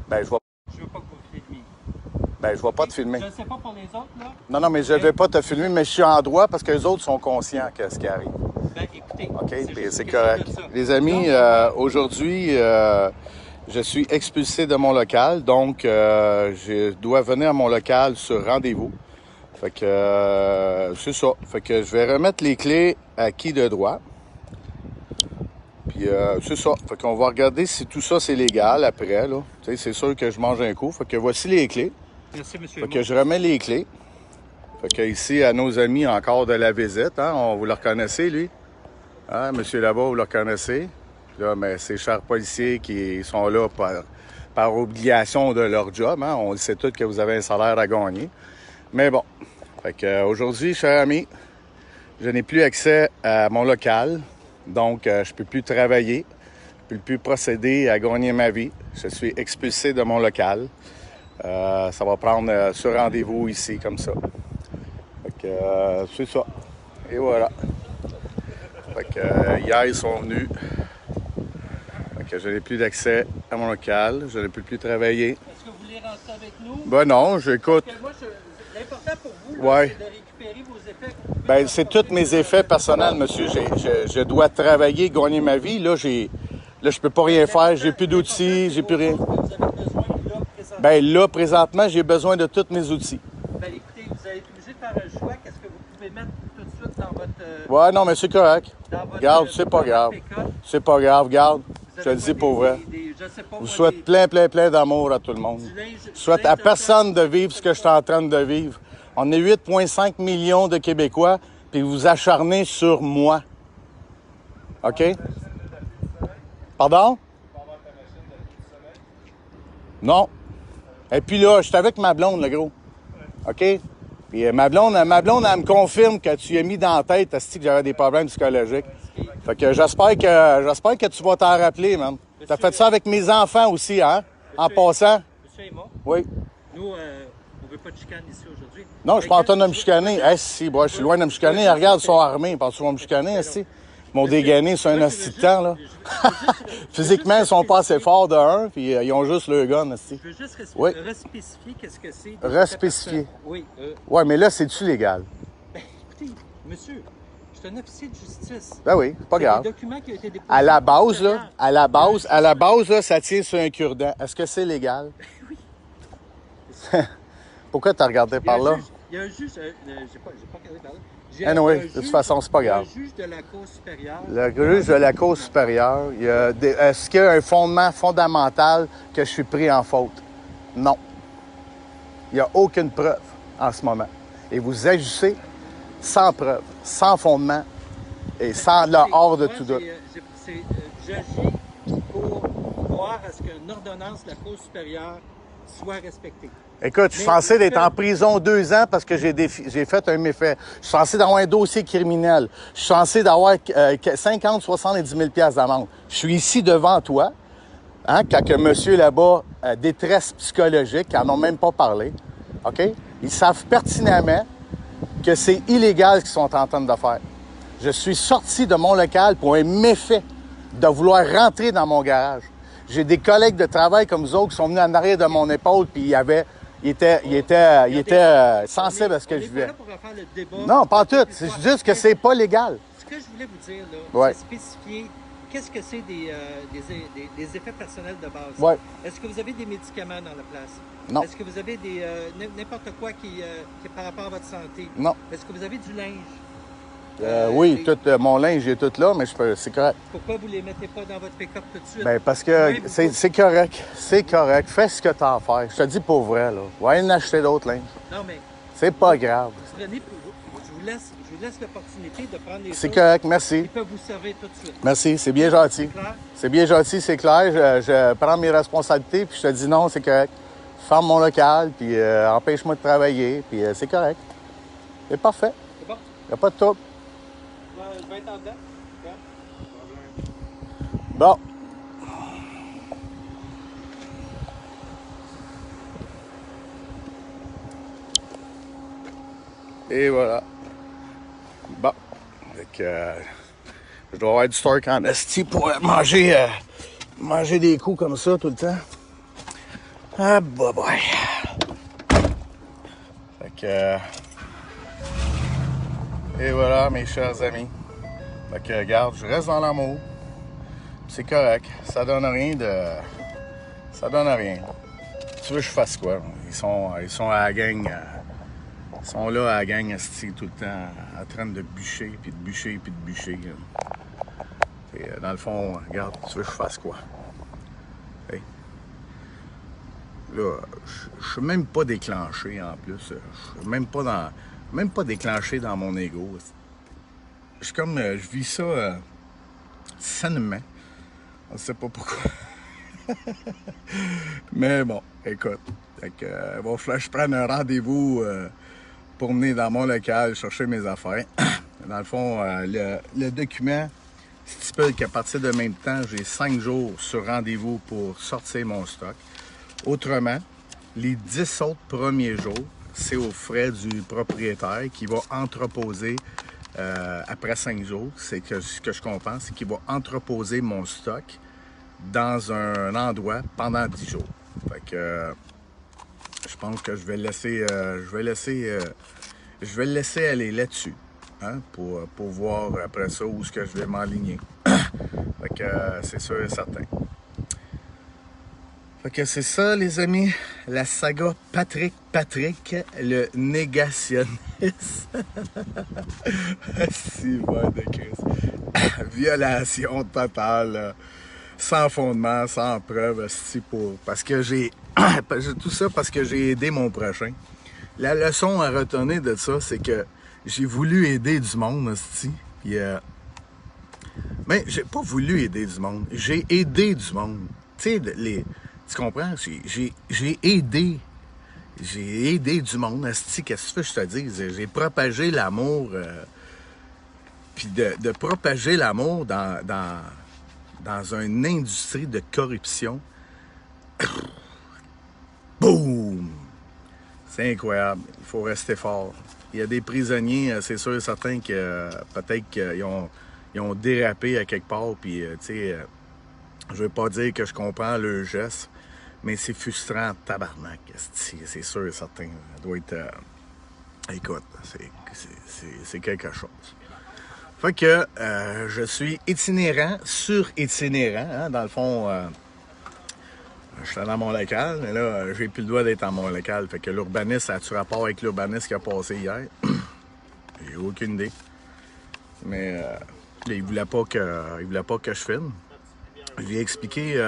Ben, je vais... Je veux pas que vous filmiez. Ben, je vais pas te filmer. Je ne sais pas pour les autres, là. Non, non, mais je vais pas te filmer, mais je suis en droit parce que les autres sont conscients de ce qui arrive. Ben, écoutez. OK? Puis c'est une correct. question de ça. Les amis, Donc, aujourd'hui, je suis expulsé de mon local, donc je dois venir à mon local sur rendez-vous. Fait que c'est ça. Fait que je vais remettre les clés à qui de droit. Puis c'est ça. Fait qu'on va regarder si tout ça c'est légal après, là. Tu sais, c'est sûr que je mange un coup. Fait que voici les clés. merci, monsieur. Fait que je remets les clés. Fait que ici, à nos amis encore de la visite, hein, vous le reconnaissez, lui? Hein, monsieur là-bas, vous le reconnaissez? Là, mais ces chers policiers qui sont là par obligation de leur job, hein. On sait tous que vous avez un salaire à gagner. Mais bon. Fait que aujourd'hui, chers amis, je n'ai plus accès à mon local. Donc, je peux plus travailler. Je peux plus procéder à gagner ma vie. Je suis expulsé de mon local. Ça va prendre ce rendez-vous ici, comme ça. Fait que c'est ça. Et voilà. Fait que hier, ils sont venus. Fait que je n'ai plus d'accès à mon local. Je ne peux plus travailler. Est-ce que vous voulez rentrer avec nous? Ben non, j'écoute. Parce que moi, l'important pour vous, Ouais. c'est de récupérer vos effets. Ben, c'est tous mes effets personnels, monsieur. Je dois travailler, gagner ma vie. Là, je peux pas rien faire. J'ai plus d'outils, j'ai plus rien. Vous avez besoin, là, présentement. Ben là, présentement, j'ai besoin de tous mes outils. Ben, écoutez, vous allez être obligé de faire un choix. Qu'est-ce que vous pouvez mettre tout de suite dans votre... Ouais, non, mais c'est correct. dans votre Regarde, c'est pas dans votre grave. pick-up? C'est pas grave, regarde. Vous Je te le avez dis pas pour vrai. je sais pas, Je vous moi, souhaite plein d'amour à tout le monde. du linge- Je souhaite du à linge de personne de chambre. vivre ce que je suis en train de vivre. On est 8,5 millions de Québécois, puis vous acharnez sur moi. OK? Pardon? Non. Et puis là, je suis avec ma blonde, le gros. OK? Puis ma blonde, elle me confirme que tu as mis dans la tête asti, que j'avais des problèmes psychologiques. Fait que j'espère que tu vas t'en rappeler, man. T'as fait ça avec mes enfants aussi, hein? En passant. Monsieur et moi, Oui. nous, on ne veut pas de chicane ici aujourd'hui. Non, je suis pas en train de me chicaner. Eh, si, moi, je suis loin de me chicaner. Regarde, ils sont armés. Ils pensent qu'ils vont me chicaner, esti. Ils m'ont dégainé sur un hostie de temps, là. Physiquement, ils sont pas assez forts de un, puis ils ont juste le gun, esti. Je veux juste Oui. respécifier qu'est-ce que c'est. Respécifier. Oui. Ouais, mais là, c'est-tu légal? Ben, écoutez, monsieur, je suis un officier de justice. Ben oui, c'est pas C'est grave. des documents qui ont été déposés. À la base, là, supérieur. à la base, là, ça tient sur un cure-dent. Est-ce que c'est légal? Pourquoi t'as regardé par là? Il y a un juge, j'ai pas regardé par là. Anyway, de toute façon, c'est pas grave. Il y a un juge de la Cour supérieure. Le juge de la Cour supérieure, est-ce qu'il y a un fondement fondamental que je suis pris en faute? Non. Il n'y a aucune preuve en ce moment. Et vous agissez sans preuve, sans fondement et sans le hors de Moi, tout doute. J'agis pour voir à ce qu'une ordonnance de la Cour supérieure soit respectée. Écoute, je suis censé être en prison 2 ans parce que j'ai fait un méfait. Je suis censé d'avoir un dossier criminel. Je suis censé d'avoir 50, 70 000 piastres d'amende. Je suis ici devant toi, hein, quand que monsieur là-bas, détresse psychologique, ils n'en ont même pas parlé, OK? Ils savent pertinemment que c'est illégal ce qu'ils sont en train de faire. Je suis sorti de mon local pour un méfait de vouloir rentrer dans mon garage. J'ai des collègues de travail comme vous autres qui sont venus en arrière de mon épaule puis il était sensible à ce que je vivais. On est pas là pour faire le débat. Non, pas tout. C'est juste que c'est pas légal. Ce que je voulais vous dire, là, Ouais. c'est spécifier qu'est-ce que c'est des effets personnels de base. Ouais. Est-ce que vous avez des médicaments dans la place? Non. Est-ce que vous avez n'importe quoi qui est par rapport à votre santé? Non. Est-ce que vous avez du linge? Oui, tout mon linge est tout là, mais c'est correct. Pourquoi vous ne les mettez pas dans votre pick-up tout de suite? Ben parce que Oui, c'est correct. C'est correct. Fais ce que t'as à faire. Je te dis pour vrai, là. Va aller en acheter d'autres linges. Non, mais C'est pas grave. prenez, je vous laisse l'opportunité de prendre les C'est choses correct, qui merci. peuvent vous servir tout de suite. Merci, c'est bien gentil. Clair? C'est bien gentil, c'est clair. Je prends mes responsabilités, puis je te dis non, c'est correct. Ferme mon local, puis empêche-moi de travailler, puis c'est correct. C'est parfait. C'est bon? Il n'y a pas de trouble. Je vais être en dedans. Bon. Et voilà. Bon. Fait que, je dois avoir du stock en esti pour manger des coups comme ça tout le temps. Ah, bye bye. Fait que... et voilà, mes chers amis. Fait que, regarde, je reste dans l'amour. C'est correct. Ça donne rien de... Ça donne rien. Tu veux que je fasse quoi? Ils sont à la gang... Ils sont là à la gang, tout le temps, en train de bûcher, puis de bûcher, puis de bûcher. Et, dans le fond, regarde, tu veux que je fasse quoi? Hey. Là, je suis même pas déclenché en plus. Je suis même pas déclenché dans mon ego. Je suis comme, je vis ça sainement. On ne sait pas pourquoi. Mais bon, écoute, il va falloir que je prenne un rendez-vous pour venir dans mon local chercher mes affaires. Dans le fond, le document stipule qu'à partir de même temps, j'ai 5 jours sur rendez-vous pour sortir mon stock. Autrement, les 10 autres premiers jours, c'est aux frais du propriétaire qui va entreposer après 5 jours. C'est que ce que je comprends, c'est qu'il va entreposer mon stock dans un endroit pendant 10 jours. Fait que je pense que je vais le laisser aller là-dessus, hein, pour voir après ça où est-ce que je vais m'aligner. Fait que c'est sûr et certain. Fait que c'est ça, les amis, la saga Patrick, le négationniste. Si, bon de Christ. Violation totale, sans fondement, sans preuve, parce que j'ai... tout ça parce que j'ai aidé mon prochain. La leçon à retenir de ça, c'est que j'ai voulu aider du monde, puis... mais j'ai pas voulu aider du monde, j'ai aidé du monde. Tu sais, tu comprends? J'ai aidé du monde, asti, qu'est-ce que je te dis? J'ai propagé l'amour, puis de propager l'amour dans une industrie de corruption. Boum! C'est incroyable, il faut rester fort. Il y a des prisonniers, c'est sûr et certain que peut-être qu'ils ont dérapé à quelque part, puis tu sais, je veux pas dire que je comprends le geste, mais c'est frustrant, tabarnak, c'est sûr et certain. Ça doit être... écoute, c'est quelque chose. Fait que je suis itinérant, sur-itinérant, hein, dans le fond... je suis dans mon local, mais là, j'ai plus le droit d'être dans mon local. Fait que l'urbaniste, as-tu rapport avec l'urbaniste qui a passé hier? J'ai aucune idée. Mais il voulait pas que je filme. Je lui ai expliqué,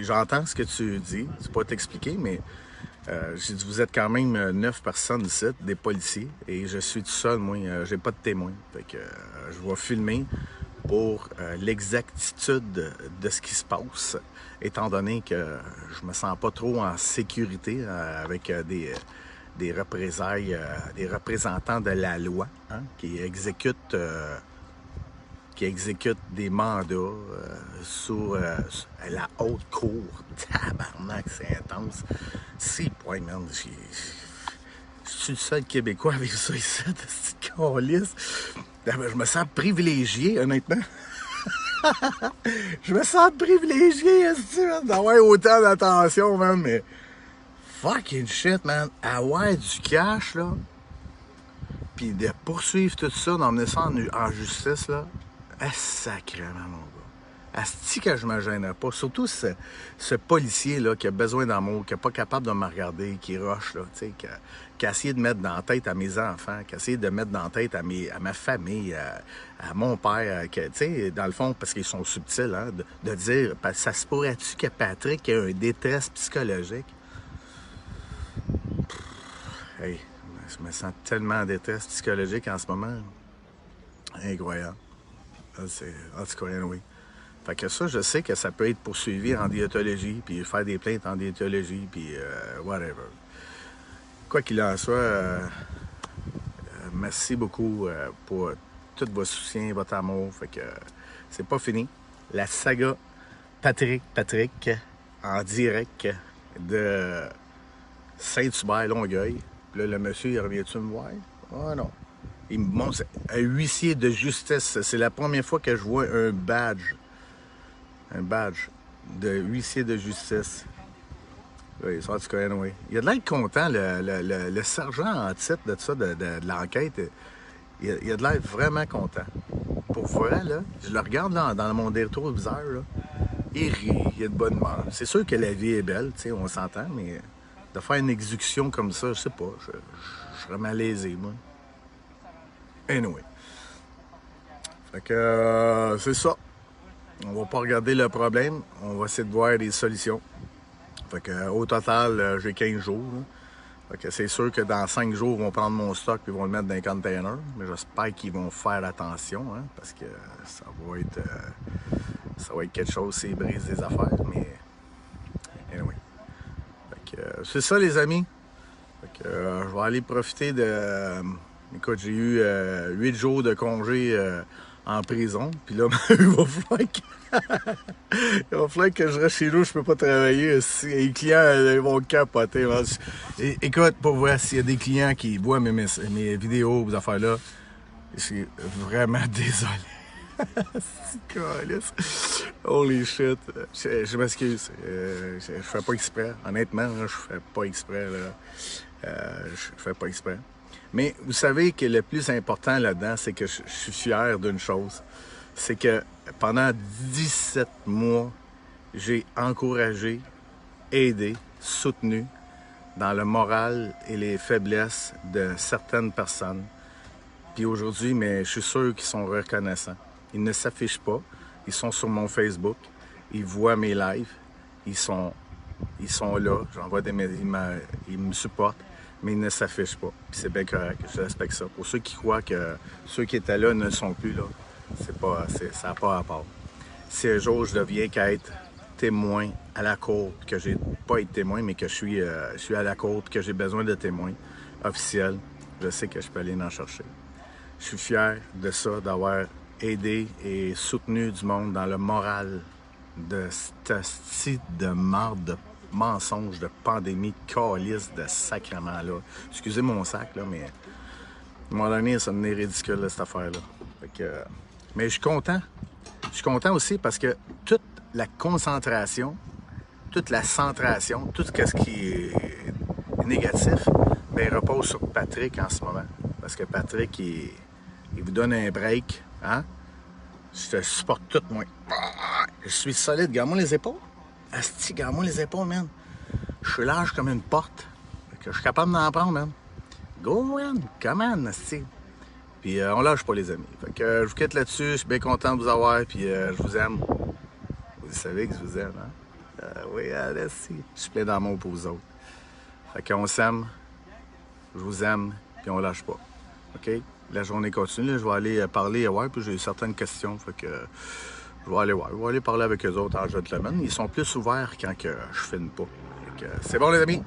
j'entends ce que tu dis, c'est pas t'expliquer, mais j'ai dit, vous êtes quand même 9 personnes ici, des policiers, et je suis tout seul, moi, j'ai pas de témoin. Fait que je vais filmer pour l'exactitude de ce qui se passe, étant donné que je me sens pas trop en sécurité avec des représailles, des représentants de la loi, hein, qui exécutent des mandats sur la haute cour. Tabarnak, c'est intense. C'est point, man. Je suis le seul Québécois avec ça ici, de cette calice. Je me sens privilégié, honnêtement. Je me sens privilégié, d'avoir autant d'attention, man, mais... Fucking shit, man. Avoir du cash, là, puis de poursuivre tout ça, d'emmener ça en justice, là, sacrément, mon gars. Asti que je me gênais pas. Surtout ce policier-là qui a besoin d'amour, qui n'est pas capable de me regarder, qui rush, là, tu sais, qui a essayé de mettre dans la tête à mes enfants, qui a essayé de mettre dans la tête à ma famille, à mon père, tu sais, dans le fond, parce qu'ils sont subtils, hein, de dire, ça se pourrait-tu que Patrick ait un détresse psychologique? Hey, je me sens tellement en détresse psychologique en ce moment. Incroyable. En tout cas, oui. Fait que ça, je sais que ça peut être poursuivi en déontologie, puis faire des plaintes en déontologie, puis whatever. Quoi qu'il en soit, merci beaucoup pour tout votre soutien, votre amour. Fait que c'est pas fini. La saga Patrick, en direct de Saint-Hubert-Longueuil. Puis là, le monsieur, il revient-tu me voir? Ah non. Il me montre un huissier de justice. C'est la première fois que je vois un badge. Un badge de huissier de justice. Oui, en tout cas, anyway. Il a de l'air content, le sergent en titre de ça, de l'enquête. Il a de l'air vraiment content. Pour vrai, là, je le regarde là, dans mon rétroviseur, là, il rit, il a de bonne humeur. C'est sûr que la vie est belle, tu sais, on s'entend, mais de faire une exécution comme ça, je sais pas, je serais malaisé, moi. Anyway. Fait que c'est ça. On va pas regarder le problème, on va essayer de voir des solutions. Fait que au total, j'ai 15 jours. Là. Fait que c'est sûr que dans 5 jours, ils vont prendre mon stock et vont le mettre dans un container. Mais j'espère qu'ils vont faire attention, hein, parce que ça va être quelque chose, c'est brise des affaires. Mais anyway. Fait que c'est ça, les amis. Fait que je vais aller profiter de. Écoute, j'ai eu 8 jours de congé en prison. Puis là, il va falloir que je reste chez nous, je peux pas travailler. Les clients, ils vont capoter. Écoute, pour voir s'il y a des clients qui voient mes vidéos, ces affaires-là, je suis vraiment désolé. Holy shit. Je m'excuse. Je fais pas exprès. Honnêtement, là, je fais pas exprès. Je fais pas exprès. Mais vous savez que le plus important là-dedans, c'est que je suis fier d'une chose. C'est que pendant 17 mois, j'ai encouragé, aidé, soutenu dans le moral et les faiblesses de certaines personnes. Puis aujourd'hui, mais je suis sûr qu'ils sont reconnaissants. Ils ne s'affichent pas. Ils sont sur mon Facebook. Ils voient mes lives. Ils sont là. J'envoie ils me supportent. Mais ils ne s'affichent pas. Puis c'est bien correct, je respecte ça. Pour ceux qui croient que ceux qui étaient là ne sont plus là, ça n'a pas rapport. Si un jour je deviens qu'à être témoin à la cour, que j'ai pas été témoin, mais que je suis à la cour, que j'ai besoin de témoins officiels, je sais que je peux aller en chercher. Je suis fier de ça, d'avoir aidé et soutenu du monde dans le moral de ce style de marde de mensonge, de pandémie, calice de sacrement-là. Excusez mon sac, là, mais à un moment donné, ça devenait ridicule, là, cette affaire-là. Mais je suis content. Je suis content aussi parce que toute la concentration, toute la centration, tout ce qui est négatif, bien, repose sur Patrick en ce moment. Parce que Patrick, il vous donne un break. Hein? Je te supporte tout, moi. Je suis solide. Garde-moi les épaules. Asti, garde-moi les épaules, man. Je suis large comme une porte. Je suis capable d'en prendre, man. Go, man. Come on, asti. Puis on lâche pas, les amis. Fait que je vous quitte là-dessus. Je suis bien content de vous avoir. Puis je vous aime. Vous savez que je vous aime, hein? Oui, allez, si. Je suis plein d'amour pour vous autres. Fait qu'on s'aime. Je vous aime. Puis on lâche pas. OK? La journée continue. Là, je vais aller parler. Ouais, puis j'ai certaines questions. Fait que je vais aller voir. Je vais aller parler avec eux autres en gentleman. Ils sont plus ouverts quand que je filme pas. C'est bon, les amis?